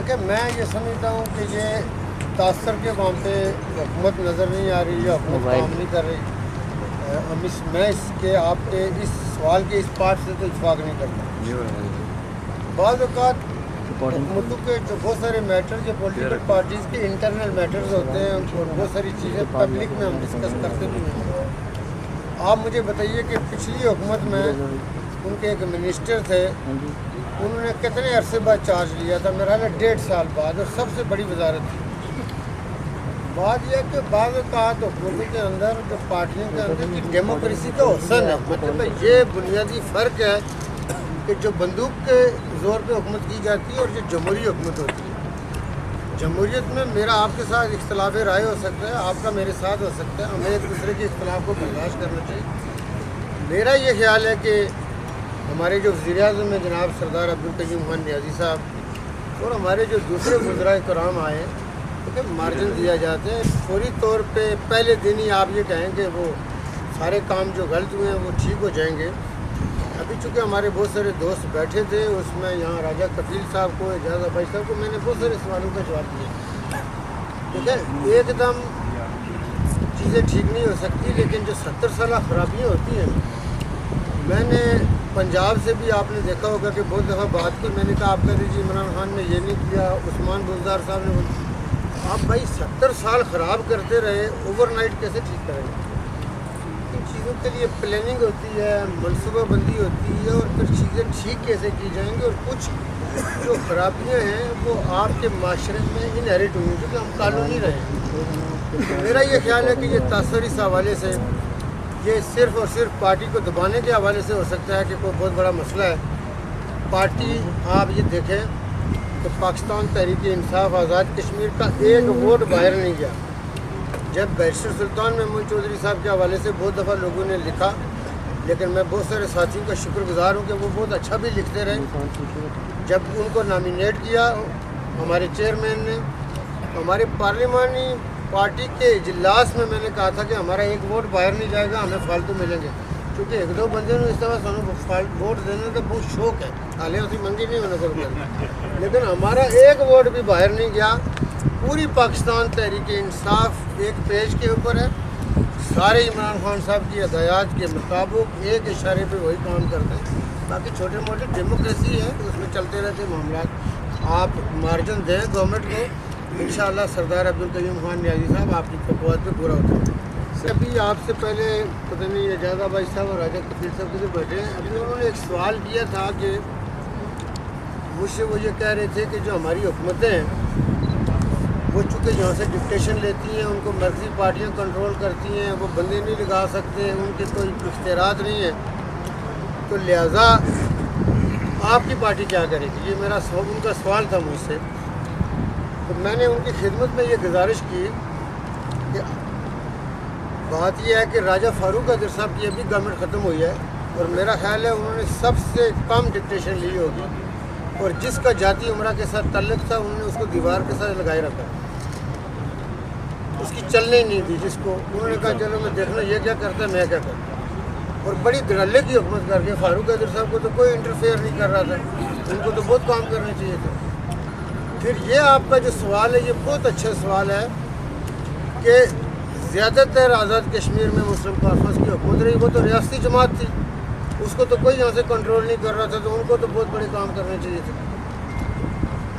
دیکھیں میں یہ سمجھتا ہوں کہ یہ تاثر کے وہاں پہ حکومت نظر نہیں آ رہی یا حکومت کام نہیں کر رہی. میں اس کے آپ کے اس سوال کے اس پارٹ سے تو اتفاق نہیں کرتا. بعض اوقات حکومتوں کے جو بہت سارے میٹر جو پولیٹیکل پارٹیز کے انٹرنل میٹرز ہوتے ہیں اور بہت ساری چیزیں پبلک میں ہم ڈسکس کرتے بھی ہیں. آپ مجھے بتائیے کہ پچھلی حکومت میں ان کے ایک منسٹر تھے, انہوں نے کتنے عرصے بعد چارج لیا تھا؟ میرا خیال ہے 1.5 سال بعد, اور سب سے بڑی وزارت تھی. بات یہ ہے کہ بعض اوقات حکومتوں کے اندر جو پارٹیوں کے اندر کی ڈیموکریسی کا حسن ہے, مطلب یہ بنیادی فرق ہے کہ جو بندوق کے زور پہ حکومت کی جاتی ہے اور جو جمہوری حکومت ہوتی ہے. جمہوریت میں میرا آپ کے ساتھ اختلاف رائے ہو سکتا ہے, آپ کا میرے ساتھ ہو سکتا ہے, ہمیں ایک دوسرے کے اختلاف کو برداشت کرنا چاہیے. میرا یہ خیال ہے کہ ہمارے جو وزیر اعظم ہیں جناب سردار عبدالقیوم خان نیازی صاحب اور ہمارے جو دوسرے وزراء کرام آئے ہیں, مارجن دیا جاتے ہیں فوری طور پہ. پہلے دن ہی آپ یہ کہیں کہ وہ سارے کام جو غلط ہوئے ہیں وہ ٹھیک ہو جائیں گے. ابھی چونکہ ہمارے بہت سارے دوست بیٹھے تھے, اس میں یہاں راجہ کفیل صاحب کو, اعجاز ابائی صاحب کو میں نے بہت سارے سوالوں کا جواب دیا. ٹھیک ہے, ایک دم چیزیں ٹھیک نہیں ہو سکتی, لیکن جو 70 سالہ خرابیاں ہوتی ہیں, میں نے پنجاب سے بھی آپ نے دیکھا ہوگا کہ بہت دفعہ بات کی. میں نے کہا آپ کہہ دیجیے عمران خان نے یہ نہیں کیا, عثمان بزدار صاحب نے. آپ بھائی 70 سال خراب کرتے رہے, اوور نائٹ کیسے ٹھیک کریں گے؟ ان چیزوں کے لیے پلاننگ ہوتی ہے, منصوبہ بندی ہوتی ہے, اور پھر چیزیں ٹھیک کیسے کی جائیں گی. اور کچھ جو خرابیاں ہیں وہ آپ کے معاشرے میں انہیریٹ ہوئی ہیں, کیونکہ ہم کالونی رہے. میرا یہ خیال ہے کہ یہ تاثر اس حوالے سے یہ صرف اور صرف پارٹی کو دبانے کے حوالے سے ہو سکتا ہے کہ کوئی بہت بڑا مسئلہ ہے. پارٹی آپ یہ دیکھیں کہ پاکستان تحریک انصاف آزاد کشمیر کا ایک ووٹ باہر نہیں گیا. جب بیرسٹر سلطان محمود چودھری صاحب کے حوالے سے بہت دفعہ لوگوں نے لکھا, لیکن میں بہت سارے ساتھیوں کا شکر گزار ہوں کہ وہ بہت اچھا بھی لکھتے رہے. جب ان کو نامینیٹ کیا ہمارے چیئرمین نے, ہمارے پارلیمانی پارٹی کے اجلاس میں نے کہا تھا کہ ہمارا ایک ووٹ باہر نہیں جائے گا, ہمیں فالتو ملیں گے. کیونکہ ایک دو بندے نے اس طرح سانوں ووٹ دینے کا بہت شوق ہے, حالیں اسی منگی نہیں ہونے کو, لیکن ہمارا ایک ووٹ بھی باہر نہیں گیا. پوری پاکستان تحریک انصاف ایک پیج کے اوپر ہے, سارے عمران خان صاحب کی ہدایات کے مطابق ایک اشارے پہ وہی کام کرتے ہیں. باقی چھوٹے موٹے ڈیموکریسی ہے, اس میں چلتے رہتے معاملات. آپ مارجن دیں گورنمنٹ کو, انشاءاللہ سردار عبدالقیوم خان نیازی صاحب آپ کی توقعات پہ پورا ہوتا ہے. ابھی آپ سے پہلے پتہ نہیں اعجاز ابائی صاحب اور راجہ کفیل صاحب کدھر بیٹھے ہیں, ابھی انہوں نے ایک سوال کیا تھا کہ مجھ سے وہ یہ کہہ رہے تھے کہ جو ہماری حکومتیں ہیں وہ چونکہ یہاں سے ڈکٹیشن لیتی ہیں, ان کو مرضی پارٹیاں کنٹرول کرتی ہیں, وہ بندے نہیں لگا سکتے, ان کے کوئی اختیارات نہیں ہیں, تو لہٰذا آپ کی پارٹی کیا کرے گی؟ یہ میرا ان کا سوال تھا مجھ سے. تو میں نے ان کی خدمت میں یہ گزارش کی کہ بات یہ ہے کہ راجہ فاروق قادر صاحب کی ابھی گورنمنٹ ختم ہوئی ہے, اور میرا خیال ہے انہوں نے سب سے کم ڈکٹیشن لی ہوگی, اور جس کا جاتی عمرہ کے ساتھ تعلق تھا انہوں نے اس کو دیوار کے ساتھ لگائے رکھا, اس کی چلنے نہیں دی. جس کو انہوں نے کہا چلو میں دیکھنا یہ کیا کرتا ہے, میں کیا کرتا. اور بڑی دھڑلے کی حکومت کر کے فاروق قادر صاحب کو تو کوئی انٹرفیئر نہیں کر رہا تھا, ان کو تو بہت کام کرنے چاہیے تھے. پھر یہ آپ کا جو سوال ہے یہ بہت اچھا سوال ہے کہ زیادہ تر آزاد کشمیر میں مسلم کانفرنس کی حکومت رہی, وہ تو ریاستی جماعت تھی, اس کو تو کوئی یہاں سے کنٹرول نہیں کر رہا تھا, تو ان کو تو بہت بڑے کام کرنے چاہیے تھے.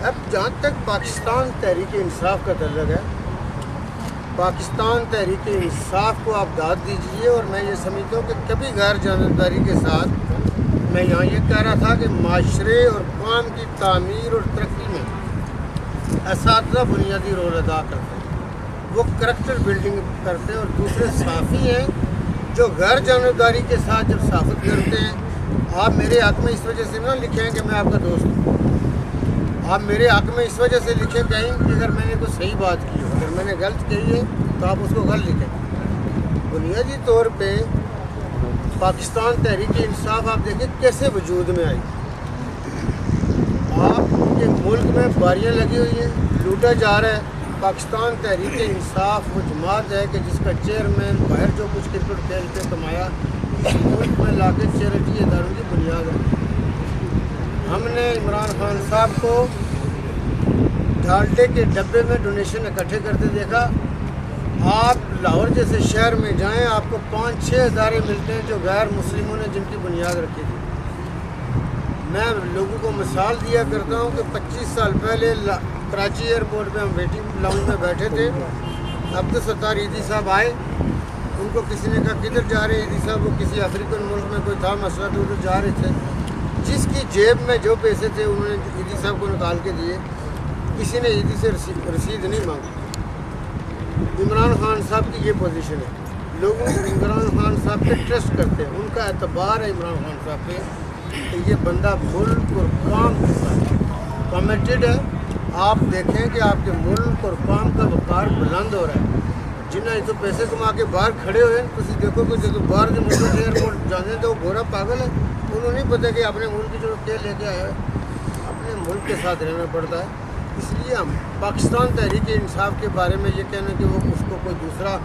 اب جہاں تک پاکستان تحریک انصاف کا تعلق ہے, پاکستان تحریک انصاف کو آپ داد دیجیے, اور میں یہ سمجھتا ہوں کہ کبھی غیر جانبداری کے ساتھ میں یہاں یہ کہہ رہا تھا کہ معاشرے اور قوم کی تعمیر اور ترقی میں اساتذہ بنیادی رول ادا کرتے ہیں, وہ کریکٹر بلڈنگ کرتے ہیں, اور دوسرے صحافی ہیں جو غیر جانبداری کے ساتھ جب صحافت کرتے ہیں. آپ میرے حق میں اس وجہ سے نہ لکھیں کہ میں آپ کا دوست ہوں, آپ میرے حق میں اس وجہ سے لکھیں کہیں کہ اگر میں نے کوئی صحیح بات کی ہو, اگر میں نے غلط کہی ہے تو آپ اس کو غلط لکھیں. بنیادی طور پہ پاکستان تحریک انصاف آپ دیکھیں کیسے وجود میں آئی. آپ کے ملک میں باریاں لگی ہوئی ہیں, لوٹا جا رہا ہے. پاکستان تحریک انصاف وہ جماعت ہے کہ جس کا چیئرمین باہر جو کچھ کرکٹ کھیل کے کمایا اس ملک میں لا کے چیریٹی اداروں کی بنیاد ہے. ہم نے عمران خان صاحب کو ڈالڈے کے ڈبے میں ڈونیشن اکٹھے کرتے دیکھا. آپ لاہور جیسے شہر میں جائیں آپ کو 5-6 ادارے ملتے ہیں جو غیر مسلموں نے جن کی بنیاد رکھی تھی. میں لوگوں کو مثال دیا کرتا ہوں کہ 25 سال پہلے کراچی ایئرپورٹ پہ ہم ویٹنگ لاؤنج میں بیٹھے تھے. عبدالستار ایدھی صاحب آئے, ان کو کسی نے کہا کدھر جا رہے ہیں ایدھی صاحب؟ وہ کسی افریقن ملک میں کوئی تھا مسئلہ تو ادھر جا رہے تھے. جس کی جیب میں جو پیسے تھے انہوں نے ایدھی صاحب کو نکال کے دیے. کسی نے ایدھی سے رسید نہیں مانگی. عمران خان صاحب کی یہ پوزیشن ہے. لوگوں عمران خان صاحب پہ ٹرسٹ کرتے ہیں, ان کا اعتبار ہے عمران خان صاحب پہ کہ یہ بندہ ملک اور کام کے ساتھ کمیٹڈ ہے. آپ دیکھیں کہ آپ کے ملک اور کام کا وقار بلند ہو رہا ہے. جنہیں تو پیسے کما کے باہر کھڑے ہوئے ہیں, تھی دیکھو کہ جب باہر کے ملک سے ایئرپورٹ جانے تو وہ گورا پاگل ہے. انہوں نہیں پتہ کہ اپنے ملک کی جو کیا لے کے آیا ہے. اپنے ملک کے ساتھ رہنا پڑتا ہے. اس لیے ہم پاکستان تحریک انصاف کے بارے میں یہ کہنا کہ وہ اس کو کوئی دوسرا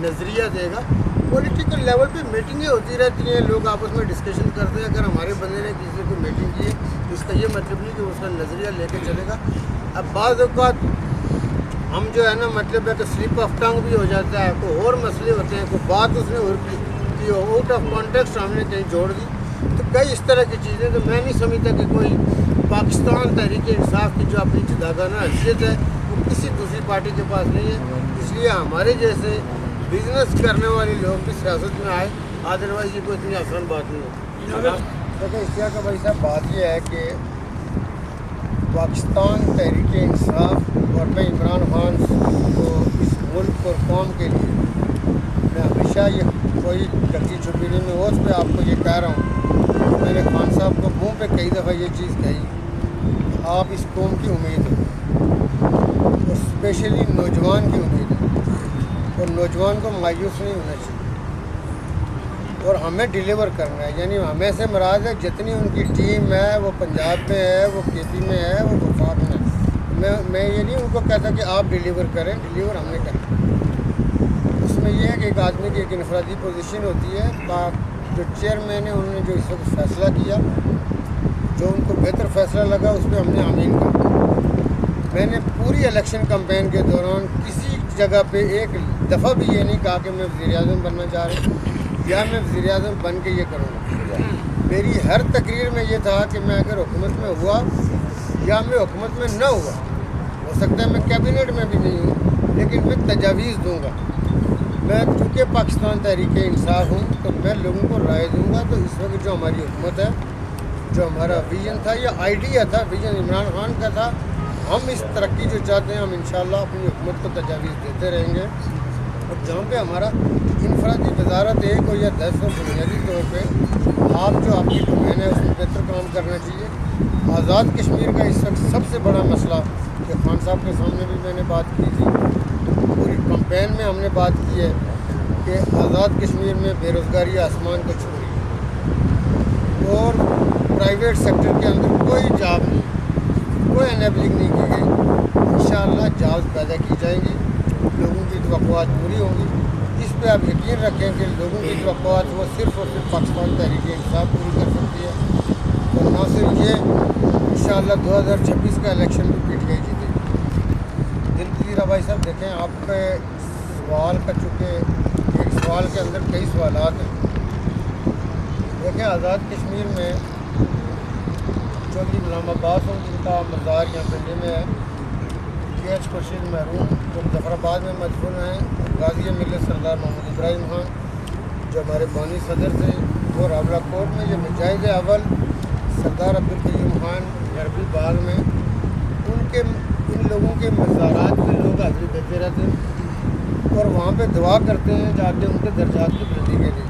نظریہ دے گا. پولیٹیکل لیول پہ میٹنگیں ہوتی رہتی ہیں, لوگ آپس میں ڈسکشن کرتے ہیں. اگر ہمارے بندے نے کسی کو میٹنگ کی ہے تو اس کا یہ مطلب نہیں کہ اس کا نظریہ لے کے چلے گا. اب بعض اوقات ہم جو ہے نا مطلب ہے کہ سلپ آف ٹنگ بھی ہو جاتا ہے. کوئی اور مسئلے ہوتے ہیں, کوئی بات اس نے اور کی آؤٹ آف کانٹیکسٹ ہم نے کہیں جوڑ دی. تو کئی اس طرح کی چیزیں تو میں نہیں سمجھتا کہ کوئی پاکستان تحریک انصاف کی جو اپنی جداگانہ حیثیت ہے وہ کسی دوسری پارٹی کے پاس نہیں ہے. اس لیے ہمارے جیسے بزنس کرنے والے لوگ بھی سیاست میں آئے, ادروائز یہ کوئی اتنی آسان بات نہیں ہے. دیکھیں اشتیاق کا بھائی صاحب بات یہ ہے کہ پاکستان تحریک انصاف اور میں عمران خان کو اس ملک اور قوم کے لیے میں ہمیشہ یہ کوئی ڈکی چھپی نہیں, میں اس پہ آپ کو یہ کہہ رہا ہوں. میں نے خان صاحب کو منہ پہ کئی دفعہ یہ چیز کہی کہ آپ اس قوم کی امید ہیں اور اسپیشلی نوجوان کی امید ہے, اور نوجوان کو مایوس نہیں ہونا چاہیے اور ہمیں ڈیلیور کرنا ہے. یعنی ہمیں سے مراد ہے جتنی ان کی ٹیم ہے وہ پنجاب میں ہے, وہ کے پی میں ہے, وہ وفاق میں ہے. میں یہ نہیں ان کو کہتا کہ آپ ڈیلیور کریں, ڈیلیور ہم نے کرنا. اس میں یہ ہے کہ ایک آدمی کی ایک انفرادی پوزیشن ہوتی ہے. جو چیئرمین ہے انہوں نے جو اس وقت فیصلہ کیا, جو ان کو بہتر فیصلہ لگا اس پہ ہم نے آمین کہا. میں نے پوری الیکشن کمپین کے دوران کسی جگہ پہ ایک دفعہ بھی یہ نہیں کہا کہ میں وزیر اعظم بننا چاہ رہا ہوں یا میں وزیر اعظم بن کے یہ کروں گا. میری ہر تقریر میں یہ تھا کہ میں اگر حکومت میں ہوا یا میں حکومت میں نہ ہوا, ہو سکتا ہے میں کیبنٹ میں بھی نہیں ہوں, لیکن میں تجاویز دوں گا. میں چونکہ پاکستان تحریک انصاف ہوں تو میں لوگوں کو رائے دوں گا. تو اس وقت جو ہماری حکومت ہے, جو ہمارا ویژن تھا یا آئیڈیا تھا, ویژن عمران خان کا تھا, ہم اس ترقی جو چاہتے ہیں ہم انشاءاللہ اپنی حکومت کو تجاویز دیتے رہیں گے. اور جہاں پہ ہمارا انفرادی وزارت ایک ہو یا 10 ہو, بنیادی طور پہ آپ جو آپ کی ڈومین ہے اس میں بہتر کام کرنا چاہیے. آزاد کشمیر کا اس وقت سب سے بڑا مسئلہ کہ خان صاحب کے سامنے بھی میں نے بات کی تھی, پوری کمپین میں ہم نے بات کی ہے کہ آزاد کشمیر میں بے روزگاری آسمان کو چھو رہی ہے اور پرائیویٹ سیکٹر کے اندر کوئی جاب نہیں, کوئی انیبلنگ نہیں کی گئی. انشاءاللہ جابز پیدا کی جائیں گی, لوگوں کی توقعات پوری ہوں گی. اس پہ آپ یقین رکھیں کہ لوگوں کی توقعات وہ صرف اور صرف پاکستان تحریک انصاف پوری کر سکتی ہے. اور نہ صرف یہ, انشاءاللہ 2026 کا الیکشن بھی پیٹ گئی جیتے گی. دلپذیر بھائی صاحب دیکھیں آپ کے سوال کا, چونکہ ایک سوال کے اندر کئی سوالات ہیں. دیکھیں آزاد کشمیر میں چودھری غلام عباس ہوں جن کا مزار یہاں پنڈی میں ہے, جی ایچ خورشید محروم جو مظفر آباد میں مدفون ہیں, غازی ملت سردار محمد ابراہیم خان جو ہمارے بانی صدر تھے, اور راولہ کوٹ میں جو مجاہد اول سردار عبدالقیوم خان غربی باغ میں, ان لوگوں کے مزارات پہ لوگ حاضری دیتے رہتے ہیں اور وہاں پہ دعا کرتے ہیں جاتے ان کے درجات کی بلندی کے لیے.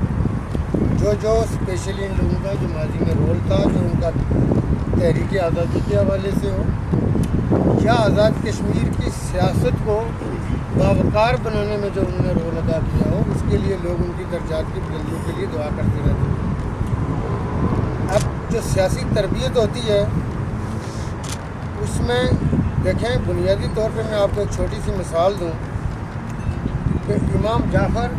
جو اسپیشلی ان لوگوں کا جو ماضی میں رول تھا, جو ان کا تحریک آزادی کے حوالے سے ہو یا آزاد کشمیر کی سیاست کو باوقار بنانے میں جو انہوں نے رول ادا کیا ہو, اس کے لیے لوگ ان کی درجات کی بلندیوں کے لیے دعا کرتے رہتے ہیں. اب جو سیاسی تربیت ہوتی ہے اس میں دیکھیں بنیادی طور پہ میں آپ کو ایک چھوٹی سی مثال دوں کہ امام جعفر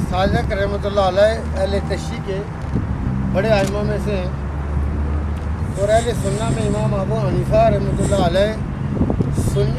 صادق رحمۃ اللہ علیہ اہل تشیع کے بڑے ائمہ میں سے ہیں, اور اہل سنہ میں امام ابو حنیفہ رحمۃ اللہ علیہ سنی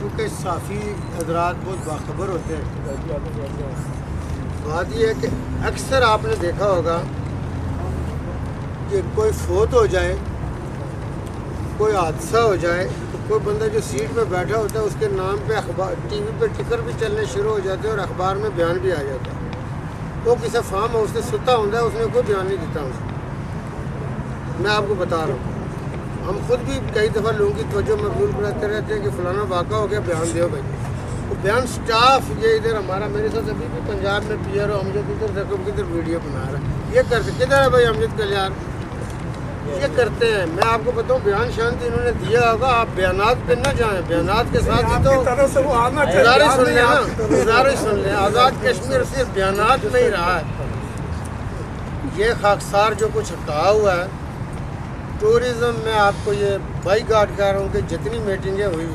چونکہ صحافی حضرات بہت باخبر ہوتے ہیں، بات یہ ہے کہ اکثر آپ نے دیکھا ہوگا کہ کوئی فوت ہو جائے، کوئی حادثہ ہو جائے تو کوئی بندہ جو سیٹ پہ بیٹھا ہوتا ہے اس کے نام پہ اخبار ٹی وی پہ ٹکر بھی چلنے شروع ہو جاتے ہیں اور اخبار میں بیان بھی آ جاتا ہے۔ وہ کسی فارم ہاؤس سے ستا ہوتا ہے، اس نے کوئی بیان نہیں دیتا اسے۔ میں آپ کو بتا رہا ہوں، ہم خود بھی کئی دفعہ لوگوں کی توجہ مبذول کراتے رہتے ہیں کہ فلانا واقعہ ہو گیا، بیان دیو بھائی۔ وہ بیان سٹاف یہ ادھر ہمارا میرے ساتھ ابھی بھی پنجاب میں پی آر او امجد ادھر دیکھو کدھر ویڈیو بنا رہا ہے، یہ کرتے کدھر ہے بھائی امجد کلیار، یہ کرتے ہیں۔ میں آپ کو بتاؤں بیان شانتی انہوں نے دیا ہوگا، آپ بیانات پہ نہ جائیں، بیانات کے ساتھ ہی تو گزارش سن لیں نا، گزارش سن لیں۔ آزاد کشمیر صرف بیانات میں ہی رہا ہے۔ یہ خاکسار جو کچھ ہٹا ہوا ہے ٹورزم میں، آپ کو یہ بائی گاٹ کہہ رہا ہوں کہ جتنی میٹنگیں ہوئی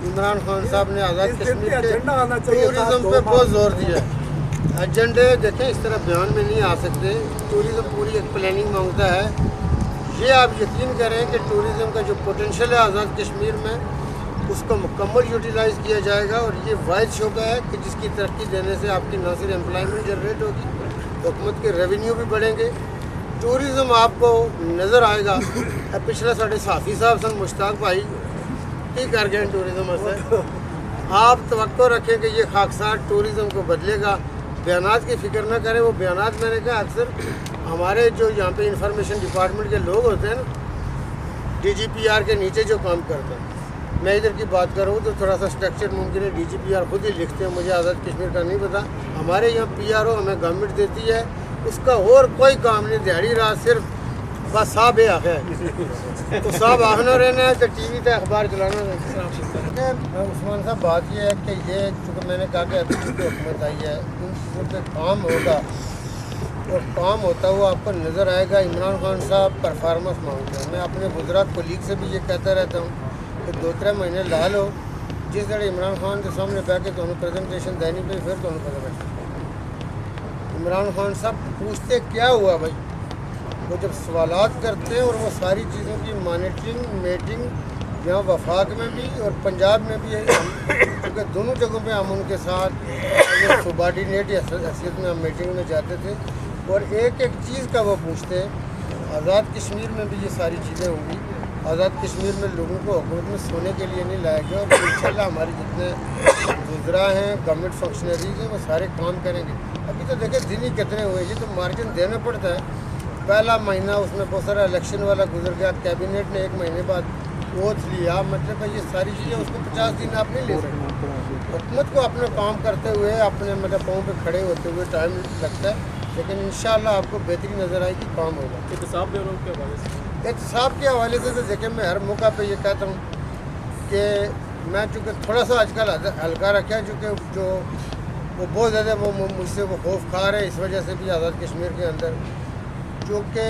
عمران خان صاحب نے آزاد کشمیر کے ٹورزم پہ بہت زور دیا ہے۔ ایجنڈے دیکھیں اس طرح بیان میں نہیں آ سکتے، ٹورزم پوری ایک پلاننگ مانگتا ہے۔ یہ آپ یقین کریں کہ ٹورزم کا جو پوٹینشیل ہے آزاد کشمیر میں اس کو مکمل یوٹیلائز کیا جائے گا، اور یہ واحد شعبہ ہے کہ جس کی ترقی دینے سے آپ کی نہ صرف امپلائمنٹ جنریٹ ہوگی، حکومت کے ریونیو بھی بڑھیں گے۔ ٹورزم آپ کو نظر آئے گا، پچھلا ساڑھے صحافی صاحب سن مشتاق بھائی کی کر گئے ٹورزم سے، آپ توقع رکھیں کہ یہ خاکسار ٹورزم کو بدلے گا۔ بیانات کی فکر نہ کریں، وہ بیانات میں نے کہا اکثر ہمارے جو یہاں پہ انفارمیشن ڈپارٹمنٹ کے لوگ ہوتے ہیں نا، ڈی جی پی آر کے نیچے جو کام کرتے ہیں، میں ادھر کی بات کروں تو تھوڑا سا اسٹرکچر ممکن ہے ڈی جی پی آر خود ہی لکھتے ہیں، مجھے آزاد کشمیر کا نہیں پتا۔ ہمارے یہاں پی آر او ہمیں گورنمنٹ دیتی ہے، اس کا اور کوئی کام نہیں، دیہڑی رات صرف بس صاحب ہے آخر تو صاحب آخنا رہنا ہے تو ٹی وی پہ اخبار چلانا ہے۔ عثمان صاحب بات یہ ہے کہ یہ چونکہ میں نے کہا کہ ابھی کی حکومت آئی ہے، ان چیزوں پہ کام ہوگا اور کام ہوتا ہوا آپ کو نظر آئے گا۔ عمران خان صاحب پرفارمنس مانگتے ہیں، میں اپنے گجرات کولیگ سے بھی یہ کہتا رہتا ہوں کہ 2-3 مہینے لا لو، جس طرح عمران خان کے سامنے بیٹھ کے تمہیں پریزنٹیشن دینی پہ پھر تمہیں پتہ لگتا ہے۔ عمران خان صاحب پوچھتے کیا ہوا بھائی، وہ جب سوالات کرتے ہیں اور وہ ساری چیزوں کی مانیٹرنگ میٹنگ یہاں وفاق میں بھی اور پنجاب میں بھی ہے، کیونکہ دونوں جگہوں پہ ہم ان کے ساتھ سبارڈینیٹ حیثیت میں ہم میٹنگ میں جاتے تھے، اور ایک ایک چیز کا وہ پوچھتے ہیں۔ آزاد کشمیر میں بھی یہ ساری چیزیں ہوں گی۔ آزاد کشمیر میں لوگوں کو حکومت میں سونے کے لیے نہیں لایا گیا، اور انشاءاللہ ہمارے جتنے وزراء ہیں، گورنمنٹ فنکشنریز ہیں، وہ سارے کام کریں گے۔ ابھی تو دیکھیں دن ہی کتنے ہوئے، یہ تو مارجن دینا پڑتا ہے۔ پہلا مہینہ اس میں بہت سارا الیکشن والا گزر گیا، کیبنیٹ نے 1 مہینے بعد اوتھ لیا، مطلب یہ ساری چیزیں اس کو 50 دن آپ نہیں لے سکتے۔ حکومت کو اپنا کام کرتے ہوئے اپنے مطلب پاؤں پہ کھڑے ہوتے ہوئے ٹائم لگتا ہے، لیکن انشاءاللہ آپ کو بہتری نظر آئے گی، کام ہوگا۔ احتساب کے حوالے سے تو دیکھیں میں ہر موقع پہ یہ کہتا ہوں کہ میں چونکہ تھوڑا سا آج کل ہلکا رکھا ہے، چونکہ جو وہ بہت زیادہ وہ مجھ سے وہ خوف کھا رہے، اس وجہ سے بھی آزاد کشمیر کے اندر چونکہ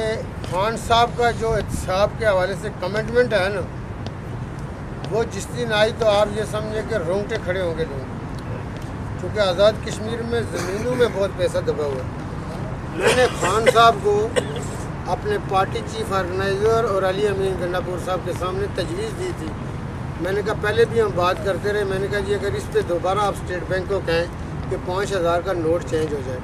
خان صاحب کا جو احتساب کے حوالے سے کمٹمنٹ ہے نا، وہ جس دن آئی تو آپ یہ سمجھیں کہ رونگٹے کھڑے ہوں گے لوگ، کیونکہ آزاد کشمیر میں زمینوں میں بہت پیسہ دبا ہوا ہے۔ میں نے خان صاحب کو اپنے پارٹی چیف آرگنائزر اور علی امین گنڈا پور صاحب کے سامنے تجویز دی تھی۔ میں نے کہا پہلے بھی ہم بات کرتے رہے، میں نے کہا جی اگر اس پہ دوبارہ آپ اسٹیٹ بینک کو کہیں کہ 5000 کا نوٹ چینج ہو جائے،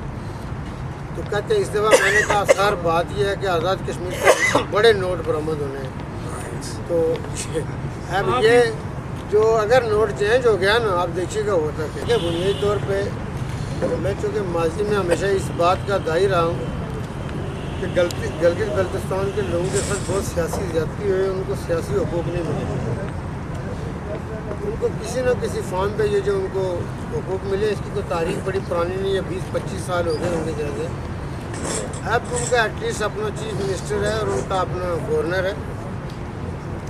تو کہتے ہیں اس دفعہ میں نے کہا سر بات یہ ہے کہ آزاد کشمیر سے بڑے نوٹ برآمد ہونے ہیں، تو اب یہ جو اگر نوٹ چینج ہو گیا نا، آپ دیکھیے گا ہوتا کہ بنیادی طور پہ میں چونکہ ماضی میں ہمیشہ اس بات کا دائی رہا ہوں کہ گلگت بلتستان کے لوگوں کے ساتھ بہت سیاسی زیادتی ہوئی، ان کو سیاسی حقوق نہیں ملے، ان کو کسی نہ کسی فارم پہ یہ جو ان کو حقوق ملے، اس کی تو تاریخ بڑی پرانی نہیں ہے، 20-25 سال ہو گئے ہوں گے جیسے۔ اب ان کا ایٹ لیسٹ اپنا چیف منسٹر ہے اور ان کا اپنا گورنر ہے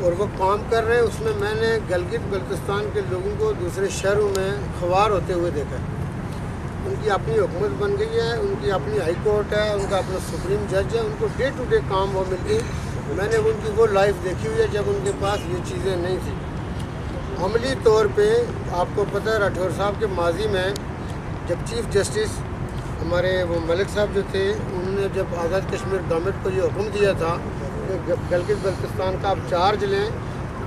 اور وہ کام کر رہے ہیں، اس میں نے گلگت بلتستان کے لوگوں کو دوسرے شہروں میں خوار ہوتے ہوئے دیکھا ہے۔ ان کی اپنی حکومت بن گئی ہے، ان کی اپنی ہائی کورٹ ہے، ان کا اپنا سپریم جج ہے، ان کو ڈے ٹو ڈے کام وہ مل گئی۔ میں نے ان کی وہ لائف دیکھی ہوئی ہے جب ان کے پاس یہ چیزیں نہیں تھیں۔ عملی طور پہ آپ کو پتہ ہے راٹھور صاحب کے ماضی میں جب چیف جسٹس ہمارے وہ ملک صاحب جو تھے، انہوں نے جب آزاد کشمیر گورنمنٹ کو یہ حکم دیا تھا کہ گلگت بلتستان کا آپ چارج لیں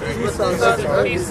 30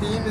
3